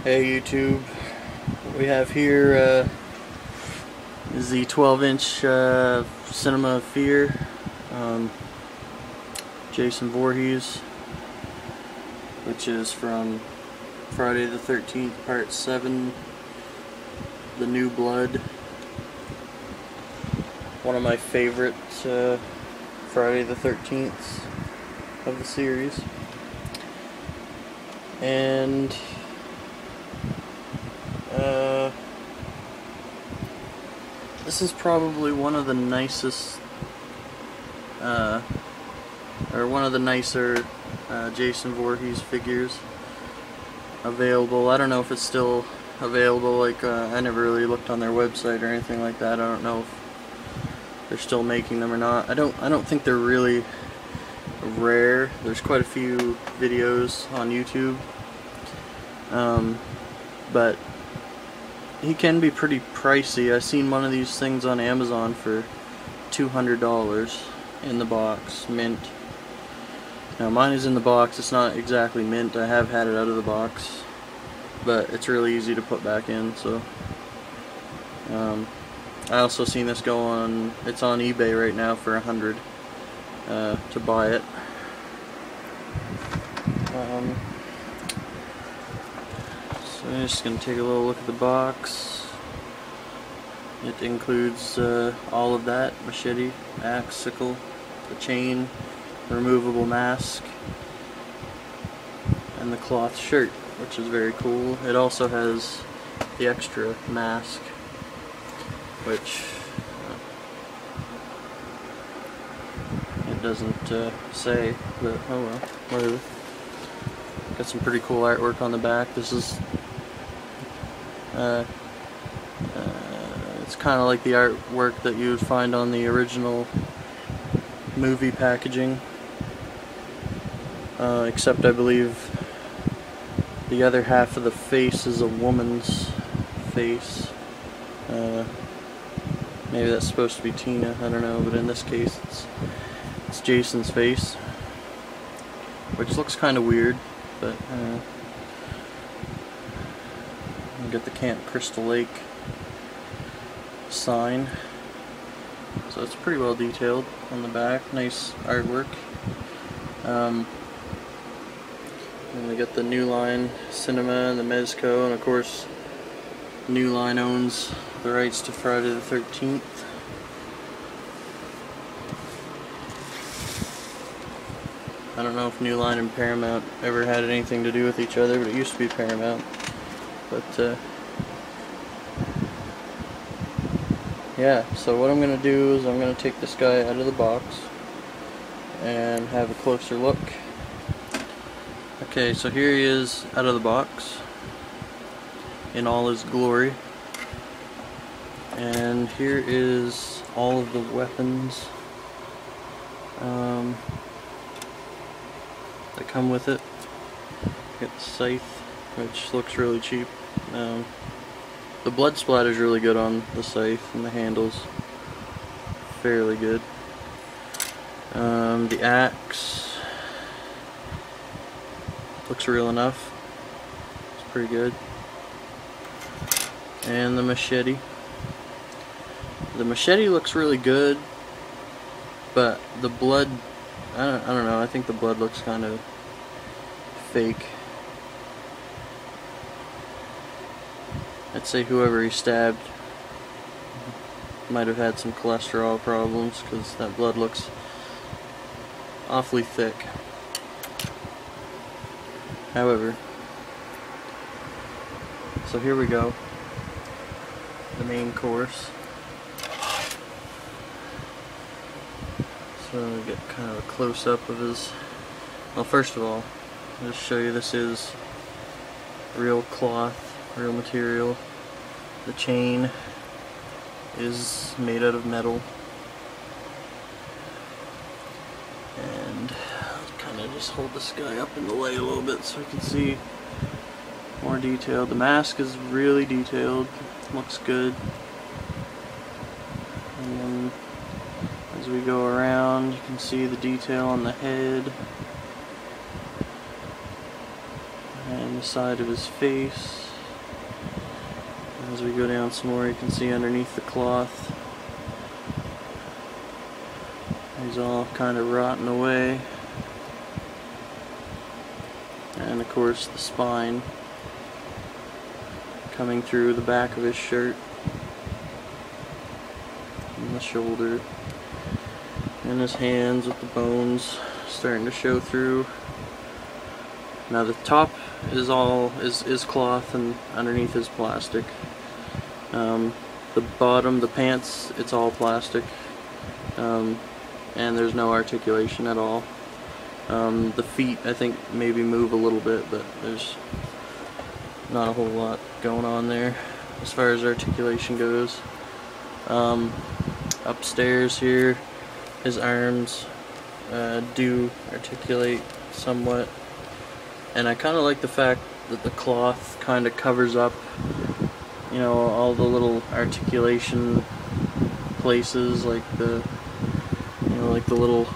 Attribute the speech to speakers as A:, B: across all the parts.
A: Hey YouTube, what we have here is the 12-inch Cinema Fear, Jason Voorhees, which is from Friday the 13th, Part 7, The New Blood. One of my favorite Friday the 13th of the series. And this is probably one of the nicest, or one of the nicer Jason Voorhees figures available. I don't know if it's still available. Like I never really looked on their website or anything like that. I don't know if they're still making them or not. I don't think they're really rare. There's quite a few videos on YouTube, but he can be pretty pricey. I seen one of these things on Amazon for $200 in the box, mint. Now mine is in the box. It's not exactly mint. I have had it out of the box, but it's really easy to put back in. So I also seen this go on. It's on eBay right now for $100 to buy it. So I'm just going to take a little look at the box. It includes all of that: machete, axe, sickle, the chain, removable mask, and the cloth shirt, which is very cool. It also has the extra mask, which it doesn't say, but oh well, whatever. Got some pretty cool artwork on the back. This is it's kind of like the artwork that you would find on the original movie packaging, except I believe the other half of the face is a woman's face. Maybe that's supposed to be Tina, I don't know, but in this case it's Jason's face, which looks kind of weird, but you get the Camp Crystal Lake sign, so it's pretty well detailed on the back. Nice artwork. And we got the New Line Cinema and the Mezco, and of course New Line owns the rights to Friday the 13th. I don't know if New Line and Paramount ever had anything to do with each other, but it used to be Paramount. But yeah, so what I'm going to do is I'm going to take this guy out of the box and have a closer look. Okay, so here he is out of the box in all his glory. And here is all of the weapons that come with it. Got the scythe, which looks really cheap. The blood splatter is really good on the scythe, and the handle's fairly good. The axe looks real enough. It's pretty good. And the machete. The machete looks really good, but the blood, I don't know, I think the blood looks kind of fake. I'd say whoever he stabbed might have had some cholesterol problems, because that blood looks awfully thick. However, so here we go, the main course. So we get kind of a close-up of his, well, first of all, I'll just show you this is real cloth, real material. The chain is made out of metal, and I'll kind of just hold this guy up in the light a little bit so you can see more detail. The mask is really detailed, looks good, and then as we go around you can see the detail on the head and the side of his face. As we go down some more, you can see underneath the cloth, he's all kind of rotting away. And of course the spine coming through the back of his shirt and the shoulder, and his hands with the bones starting to show through. Now the top is all is cloth, and underneath is plastic. The bottom, the pants, it's all plastic, and there's no articulation at all. The feet, I think, maybe move a little bit, but there's not a whole lot going on there as far as articulation goes. Upstairs here, his arms do articulate somewhat, and I kind of like the fact that the cloth kind of covers up, you know, all the little articulation places, like the, you know, like the little,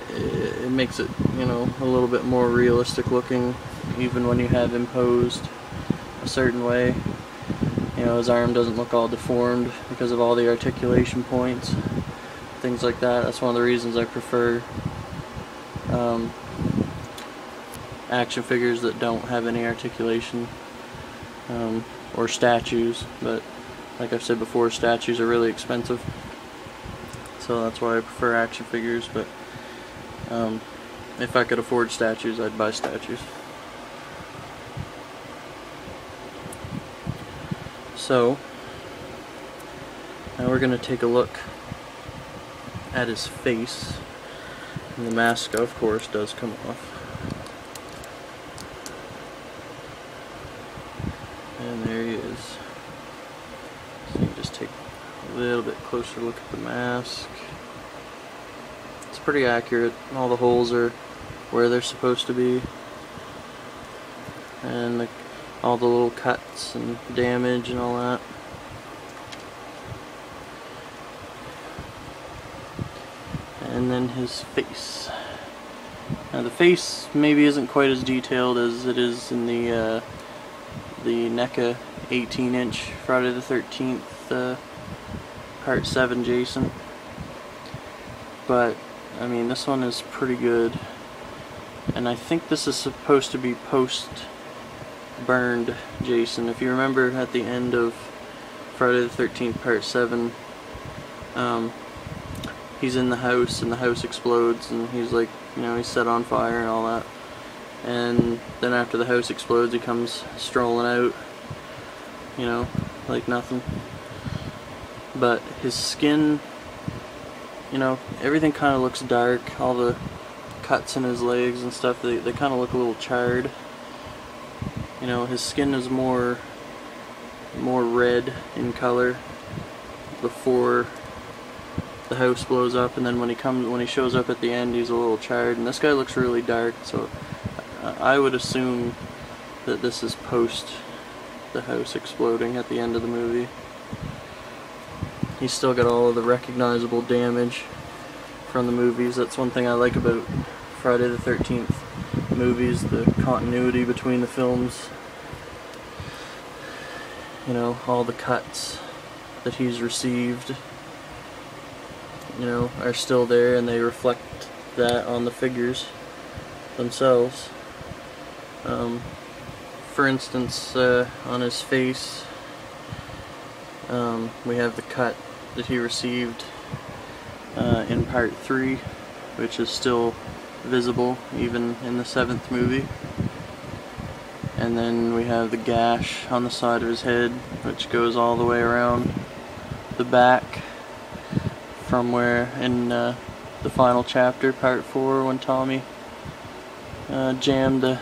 A: it makes it, you know, a little bit more realistic looking, even when you have him posed a certain way. You know, his arm doesn't look all deformed because of all the articulation points, things like that. That's one of the reasons I prefer action figures that don't have any articulation, or statues. But like I've said before, statues are really expensive, so that's why I prefer action figures. But if I could afford statues, I'd buy statues. So now we're going to take a look at his face, and the mask of course does come off. And there he is. So you just take a little bit closer look at the mask. It's pretty accurate. All the holes are where they're supposed to be, and all the little cuts and damage and all that. And then his face. Now the face maybe isn't quite as detailed as it is in the NECA 18-inch Friday the 13th Part 7 Jason. But I mean, this one is pretty good, and I think this is supposed to be post-burned Jason. If you remember at the end of Friday the 13th Part 7, he's in the house and the house explodes, and he's like, you know, he's set on fire and all that. And then after the house explodes, he comes strolling out, you know, like nothing. But his skin, you know, everything kind of looks dark. All the cuts in his legs and stuff, they kind of look a little charred. You know, his skin is more red in color before the house blows up, and then when he shows up at the end, he's a little charred. And this guy looks really dark, so I would assume that this is post the house exploding at the end of the movie. He's still got all of the recognizable damage from the movies. That's one thing I like about Friday the 13th movies, the continuity between the films. You know, all the cuts that he's received, you know, are still there, and they reflect that on the figures themselves. For instance, on his face, we have the cut that he received in Part 3, which is still visible even in the 7th movie. And then we have the gash on the side of his head, which goes all the way around the back from where in the final chapter, Part 4, when Tommy jammed the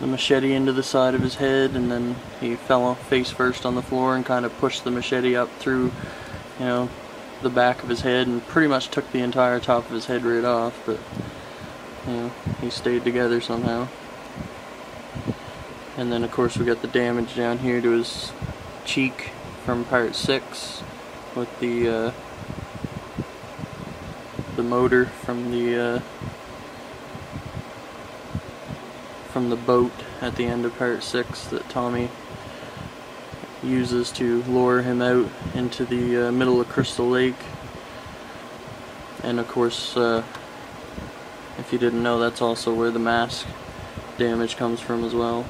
A: machete into the side of his head, and then he fell face first on the floor and kind of pushed the machete up through, you know, the back of his head, and pretty much took the entire top of his head right off. But you know, he stayed together somehow. And then of course we got the damage down here to his cheek from Part 6 with the motor from from the boat at the end of part 6 that Tommy uses to lure him out into the middle of Crystal Lake. And of course, if you didn't know, that's also where the mask damage comes from as well.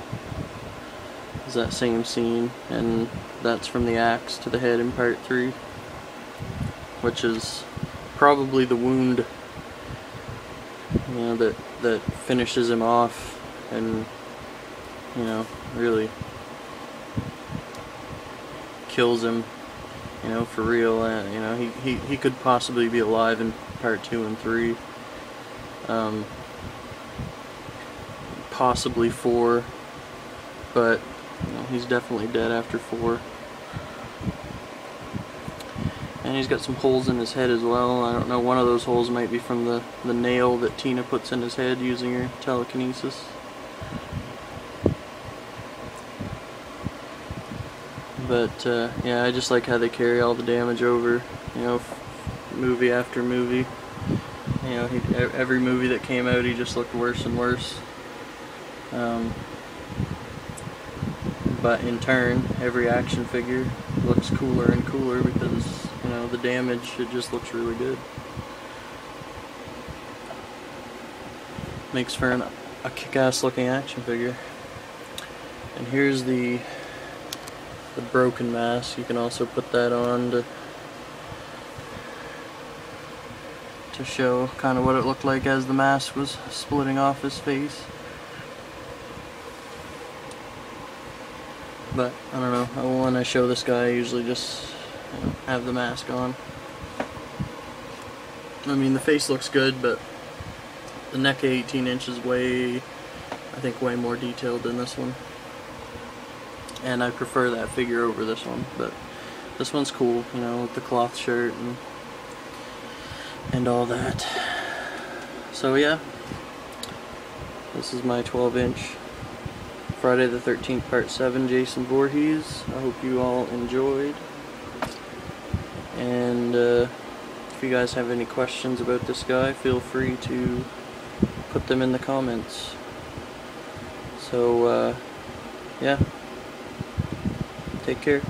A: Is that same scene, and that's from the axe to the head in part 3, which is probably the wound, you know, that finishes him off and, you know, really kills him, you know, for real. You know, he could possibly be alive in part 2 and 3, possibly 4, but you know, he's definitely dead after 4. And he's got some holes in his head as well. I don't know, one of those holes might be from the nail that Tina puts in his head using her telekinesis. But yeah, I just like how they carry all the damage over, you know, movie after movie. You know, every movie that came out, he just looked worse and worse. But in turn, every action figure looks cooler and cooler because, you know, the damage, it just looks really good. Makes for a kick-ass looking action figure. And here's the broken mask. You can also put that on to show kind of what it looked like as the mask was splitting off his face. But I don't know, when I show this guy, I usually just, you know, have the mask on. I mean, the face looks good, but the neck 18 inches way, I think, way more detailed than this one. And I prefer that figure over this one, but this one's cool, you know, with the cloth shirt and all that. So yeah, this is my 12-inch Friday the 13th Part 7 Jason Voorhees. I hope you all enjoyed. And if you guys have any questions about this guy, feel free to put them in the comments. So yeah, take care.